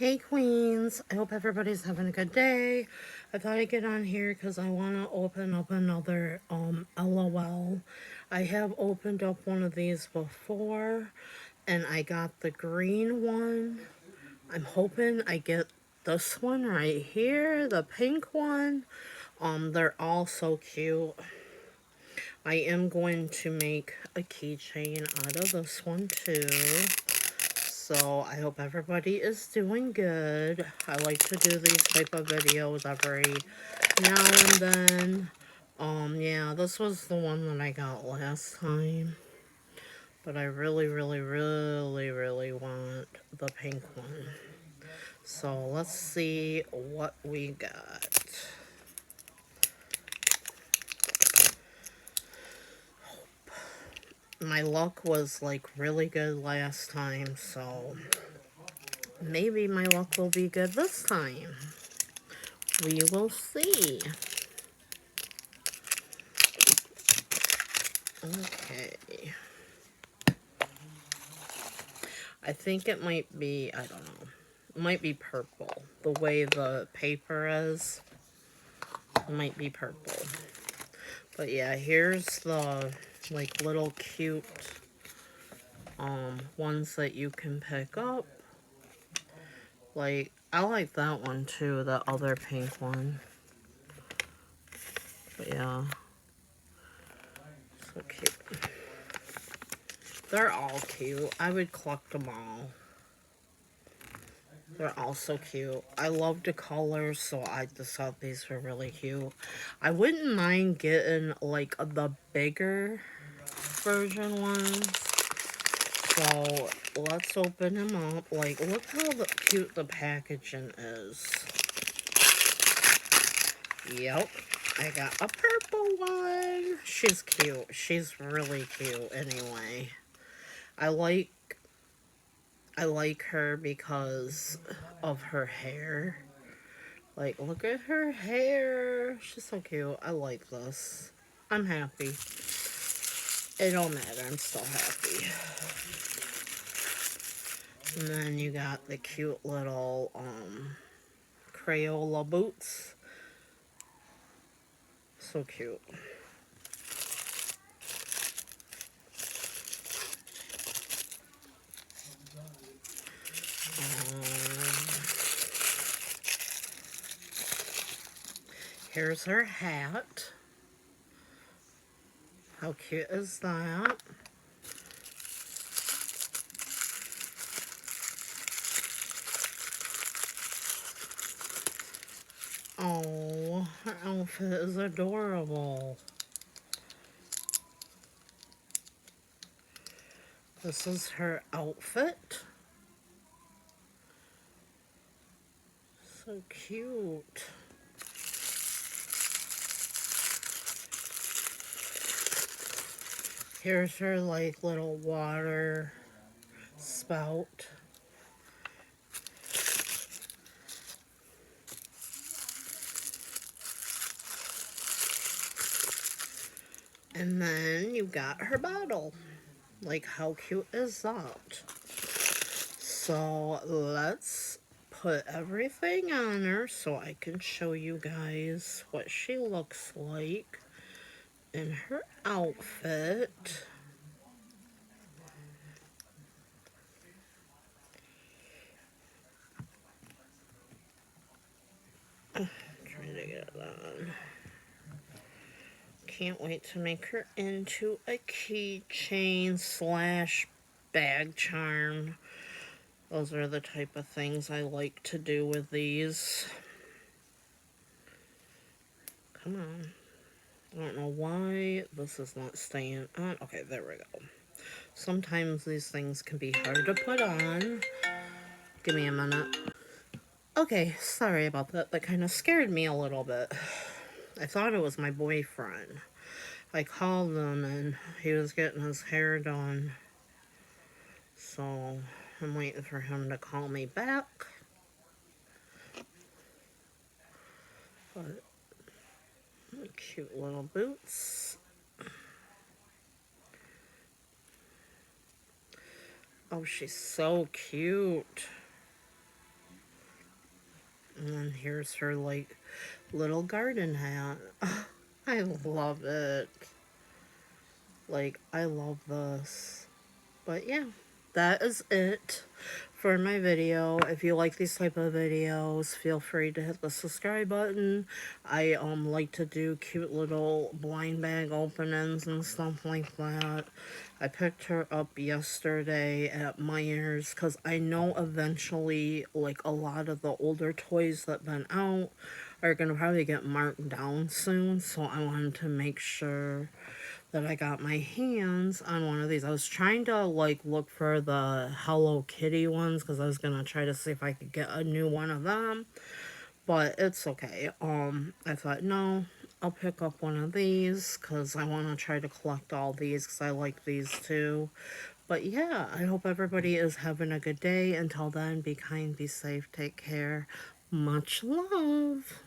Hey Queens, I hope everybody's having a good day. I thought I'd get on here because I want to open up another LOL. I have opened up one of these before and I got the green one. I'm hoping I get this one right here, the pink one. They're all so cute. I am going to make a keychain out of this one too. So I hope everybody is doing good. I like to do these type of videos every now and then. Yeah, this was the one that I got last time. But I really want the pink one. So let's see what we got. My luck was like really good last time, so maybe my luck will be good this time. We will see. Okay. I think it might be, I don't know. It might be purple. The way the paper is. It might be purple. But yeah, here's the like little cute ones that you can pick up. Like, I like that one too, the other pink one. But yeah. So cute. They're all cute. I would collect them all. They're all so cute. I love the colors, so I just thought these were really cute. I wouldn't mind getting, like, the bigger version ones. So, let's open them up. Like, look how cute the packaging is. Yep. I got a purple one. She's cute. She's really cute anyway. I like her because of her hair. Like, look at her hair. She's so cute. I like this. I'm happy. It don't matter. I'm still happy. And then you got the cute little Crayola boots. So cute. Here's her hat. How cute is that? Oh, her outfit is adorable. This is her outfit. So cute. Here's her like little water spout. And then you got her bottle. Like, how cute is that? So let's put everything on her so I can show you guys what she looks like in her outfit. Trying to get it on. Can't wait to make her into a keychain slash bag charm. Those are the type of things I like to do with these. Come on. I don't know why this is not staying on. Okay, there we go. Sometimes these things can be hard to put on. Give me a minute. Okay, sorry about that. That kind of scared me a little bit. I thought it was my boyfriend. I called him and he was getting his hair done. So I'm waiting for him to call me back. But cute little boots. Oh, she's so cute. And then here's her, like, little garden hat. I love it. Like, I love this. But yeah, that is it for my video. If you like these type of videos, feel free to hit the subscribe button. I like to do cute little blind bag openings and stuff like that. I picked her up yesterday at Meijer's because I know eventually, like, a lot of the older toys that been out are gonna probably get marked down soon, so I wanted to make sure that I got my hands on one of these. I was trying to, like, look for the Hello Kitty ones because I was gonna try to see if I could get a new one of them, but it's okay. I thought, no, I'll pick up one of these because I want to try to collect all these because I like these too. But yeah, I hope everybody is having a good day. Until then, be kind, be safe, take care. Much love.